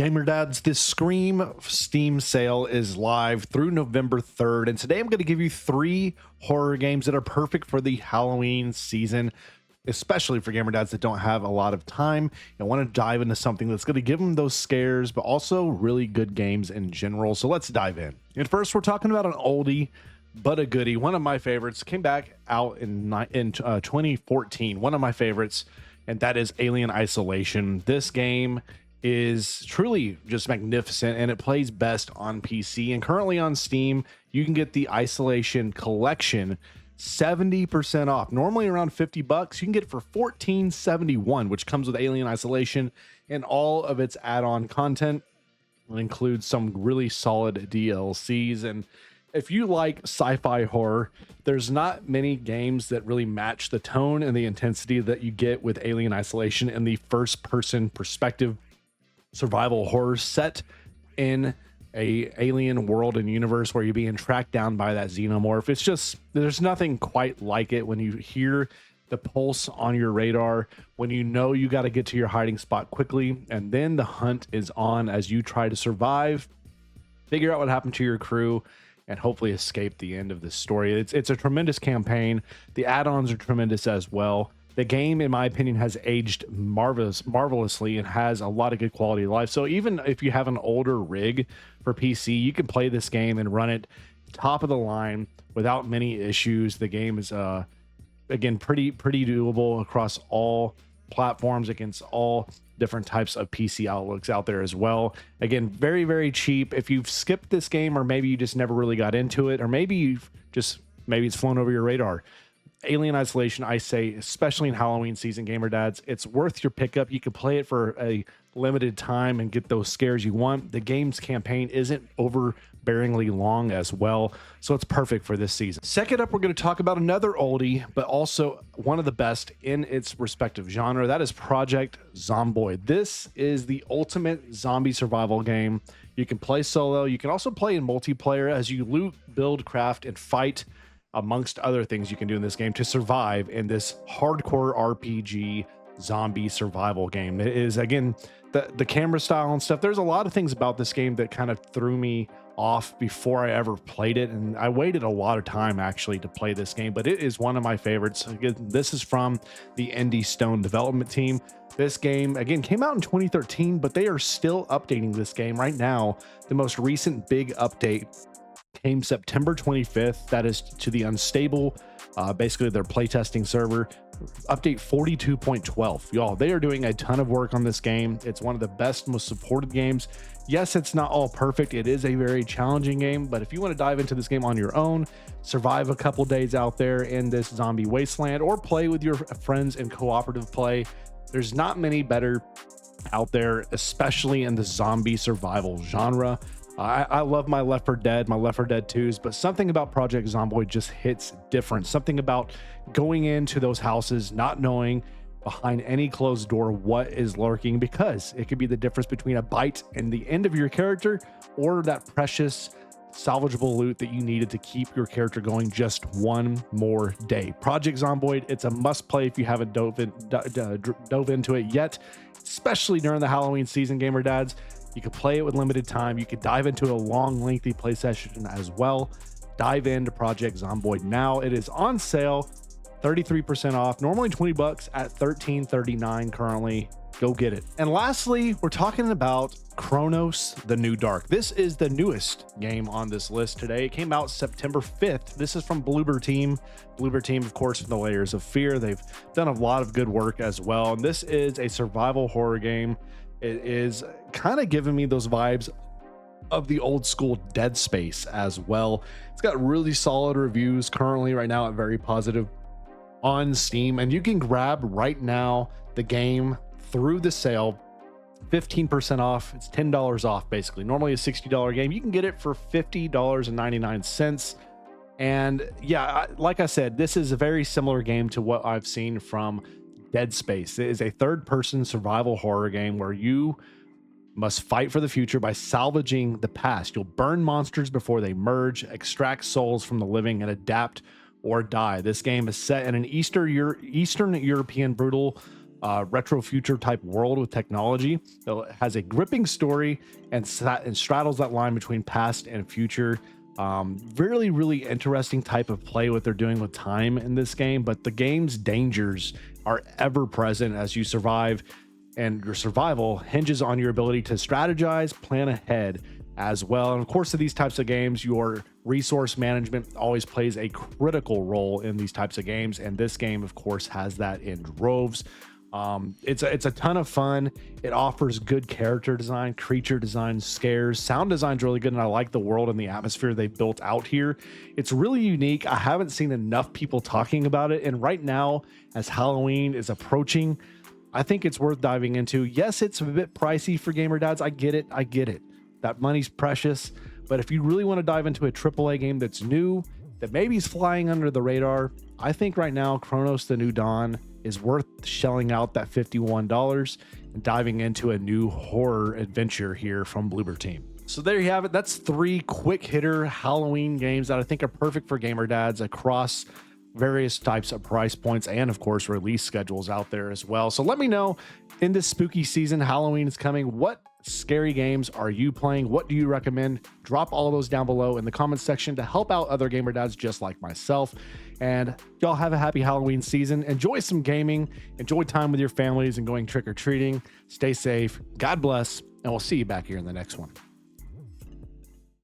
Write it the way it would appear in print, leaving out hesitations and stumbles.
Gamer Dads, this Scream Steam sale is live through November 3rd, and today I'm going to give you 3 horror games that are perfect for the Halloween season, especially for Gamer Dads that don't have a lot of time and want to dive into something that's going to give them those scares, but also really good games in general. So let's dive in. And first, we're talking about an oldie but a goodie. One of my favorites came back out in 2014. One of my favorites, and that is Alien Isolation. This game is truly just magnificent, and it plays best on PC. And currently on Steam, you can get the Isolation Collection 70% off. Normally around $50, you can get it for $14.71, which comes with Alien Isolation and all of its add-on content. It includes some really solid DLCs. And if you like sci-fi horror, there's not many games that really match the tone and the intensity that you get with Alien Isolation and the first-person perspective survival horror set in a alien world and universe where you're being tracked down by that xenomorph. It's just, there's nothing quite like it when you hear the pulse on your radar, when you know you got to get to your hiding spot quickly, and then the hunt is on as you try to survive, figure out what happened to your crew, and hopefully escape the end of this story. It's a tremendous campaign. The add-ons are tremendous as well. The game, in my opinion, has aged marvelously and has a lot of good quality of life. So even if you have an older rig for PC, you can play this game and run it top of the line without many issues. The game is, again, pretty doable across all platforms, against all different types of PC outlooks out there as well. Again, very, very cheap. If you've skipped this game, or maybe you just never really got into it, or maybe it's flown over your radar, Alien Isolation, I say, especially in Halloween season, Gamer Dads, it's worth your pickup. You can play it for a limited time and get those scares you want. The game's campaign isn't overbearingly long as well, so it's perfect for this season. Second up, we're going to talk about another oldie, but also one of the best in its respective genre. That is Project Zomboid. This is the ultimate zombie survival game. You can play solo. You can also play in multiplayer as you loot, build, craft, and fight, amongst other things you can do in this game to survive in this hardcore RPG zombie survival game. It is, again, the camera style and stuff. There's a lot of things about this game that kind of threw me off before I ever played it, and I waited a lot of time actually to play this game, but it is one of my favorites. Again, this is from the Indie Stone development team. This game, again, came out in 2013, but they are still updating this game right now. The most recent big update came September 25th. That is to the Unstable, basically their playtesting server. Update 42.12. Y'all, they are doing a ton of work on this game. It's one of the best, most supported games. Yes, it's not all perfect. It is a very challenging game, but if you want to dive into this game on your own, survive a couple days out there in this zombie wasteland, or play with your friends in cooperative play, there's not many better out there, especially in the zombie survival genre. I love my Left 4 Dead, my Left 4 Dead 2s, but something about Project Zomboid just hits different. Something about going into those houses, not knowing behind any closed door what is lurking, because it could be the difference between a bite and the end of your character, or that precious salvageable loot that you needed to keep your character going just one more day. Project Zomboid, it's a must play if you haven't dove into it yet, especially during the Halloween season, Gamer Dads. You could play it with limited time. You could dive into a long, lengthy play session as well. Dive into Project Zomboid now. It is on sale, 33% off. Normally $20 at $13.39 currently. Go get it. And lastly, we're talking about Chronos: The New Dark. This is the newest game on this list today. It came out September 5th. This is from Bloober Team. Bloober Team, of course, from the Layers of Fear. They've done a lot of good work as well. And this is a survival horror game. It is kind of giving me those vibes of the old school Dead Space as well. It's got really solid reviews currently right now at very positive on Steam, and you can grab right now the game through the sale, 15% off. It's $10 off basically. Normally a $60 game, you can get it for $50.99. And yeah, like I said, this is a very similar game to what I've seen from Dead Space. It is a third-person survival horror game where you must fight for the future by salvaging the past. You'll burn monsters before they merge, extract souls from the living, and adapt or die. This game is set in an Eastern European brutal retro future type world with technology. It has a gripping story and straddles that line between past and future. Really interesting type of play what they're doing with time in this game, but the game's dangers are ever present as you survive, and your survival hinges on your ability to strategize, plan ahead as well. And of course, in these types of games, your resource management always plays a critical role in these types of games, and this game of course has that in droves. It's a ton of fun. It offers good character design, creature design, scares, sound design's really good, and I like the world and the atmosphere they built out here. It's really unique. I haven't seen enough people talking about it, and right now as Halloween is approaching, I think it's worth diving into. Yes, it's a bit pricey for gamer dads. I get it. That money's precious, but if you really want to dive into a AAA game that's new, that maybe is flying under the radar, I think right now Chronos: The New Dawn is worth shelling out that $51 and diving into a new horror adventure here from Bloober Team. So there you have it. That's 3 quick hitter Halloween games that I think are perfect for gamer dads across various types of price points and of course release schedules out there as well. So let me know, in this spooky season, Halloween is coming, what scary games are you playing? What do you recommend? Drop all those down below in the comments section to help out other gamer dads just like myself. And y'all have a happy Halloween season. Enjoy some gaming, enjoy time with your families and going trick-or-treating. Stay safe, God bless, and we'll see you back here in the next one.